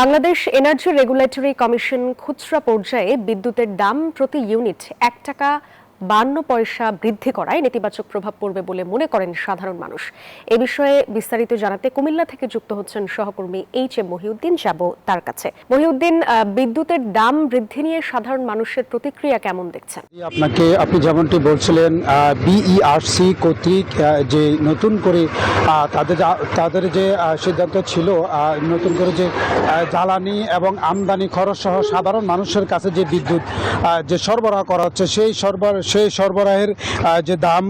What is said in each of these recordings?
Bangladesh energy regulatory commission খুচরা পর্যায়ে বিদ্যুতের দাম প্রতি ইউনিট ১ টাকা ৫২ পয়সা বৃদ্ধি করায় নেতিবাচক প্রভাব পড়বে বলে মনে করেন সাধারণ মানুষ। এ বিষয়ে বিস্তারিত জানাতে কুমিল্লা থেকে যুক্ত হচ্ছেন সহকর্মী এইচ এম মহিউদ্দিন। যাব তার কাছে। মহিউদ্দিন, বিদ্যুতের দাম বৃদ্ধি নিয়ে সাধারণ মানুষের প্রতিক্রিয়া কেমন দেখছেন? আপনি যেমনটি বলছিলেন, বিইআরসি কর্তৃক যে নতুন করে তাদের যে সিদ্ধান্ত ছিল, নতুন করে যে জ্বালানি এবং আমদানি খরচ সহ সাধারণ মানুষের কাছে যে বিদ্যুৎ যে সরবরাহ করা হচ্ছে সেই সরবরাহের যে দাম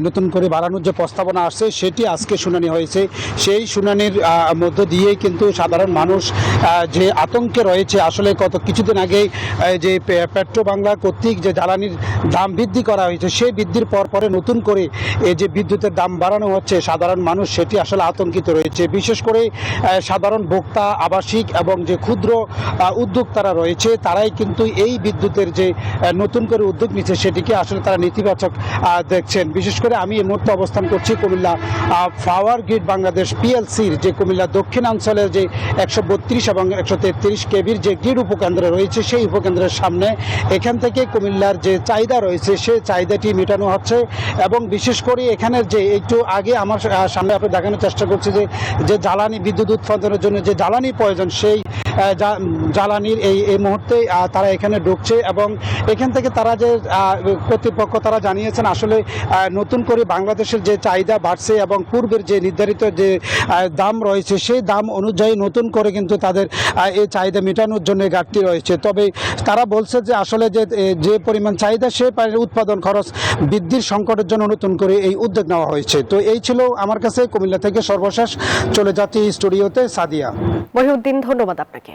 নতুন করে বাড়ানোর যে প্রস্তাবনা আসছে সেটি আজকে শুনানি হয়েছে। সেই শুনানির মধ্য দিয়েই কিন্তু সাধারণ মানুষ যে আতঙ্কে রয়েছে। আসলে কিছুদিন আগেই যে পেট্রো বাংলা কর্তৃক যে জ্বালানির দাম বৃদ্ধি করা হয়েছে, সেই বৃদ্ধির পরে নতুন করে এই যে বিদ্যুতের দাম বাড়ানো হচ্ছে, সাধারণ মানুষ সেটি আসলে আতঙ্কিত রয়েছে। বিশেষ করে সাধারণ ভোক্তা, আবাসিক এবং যে ক্ষুদ্র উদ্যোক্তারা রয়েছে, তারাই কিন্তু এই বিদ্যুতের যে নতুন করে উদ্যোগ নিচ্ছে সেটিকে আসলে তারা নেতিবাচক দেখছেন। বিশেষ করে আমি এই মুহূর্তে অবস্থান করছি কুমিল্লা পাওয়ার গ্রিড বাংলাদেশ পিএলসির যে কুমিল্লা দক্ষিণাঞ্চলের যে ১৩২ এবং ১৩৩ কেবির যে গ্রিড উপকেন্দ্র রয়েছে, সেই উপকেন্দ্রের সামনে। এখান থেকে কুমিল্লার যে চাহিদা রয়েছে সেই চাহিদাটি মেটানো হচ্ছে। এবং বিশেষ করে এখানের যে একটু আগে আমার সামনে আপনি দেখানোর চেষ্টা করছি যে জ্বালানি বিদ্যুৎ উৎপাদনের জন্য যে জ্বালানি প্রয়োজন, সেই জ্বালানির এই মুহূর্তে তারা এখানে ঢুকছে। এবং এখান থেকে তারা যে কর্তৃপক্ষ তারা জানিয়েছেন আসলে নতুন করে বাংলাদেশের যে চাহিদা বাড়ছে এবং পূর্বের যে নির্ধারিত যে দাম রয়েছে সেই দাম অনুযায়ী নতুন করে কিন্তু তাদের এই চাহিদা মেটানোর জন্য ঘাটতি রয়েছে। তবে তারা বলছে যে আসলে যে পরিমাণ চাহিদা সে উৎপাদন খরচ বৃদ্ধির সংকটের জন্য নতুন করে এই উদ্যোগ নেওয়া হয়েছে। তো এই ছিল আমার কাছে কুমিল্লা থেকে সর্বশেষ। চলে যাচ্ছি স্টুডিওতে। সাদিয়া। মহিউদ্দিন, ধন্যবাদ আপনাকে।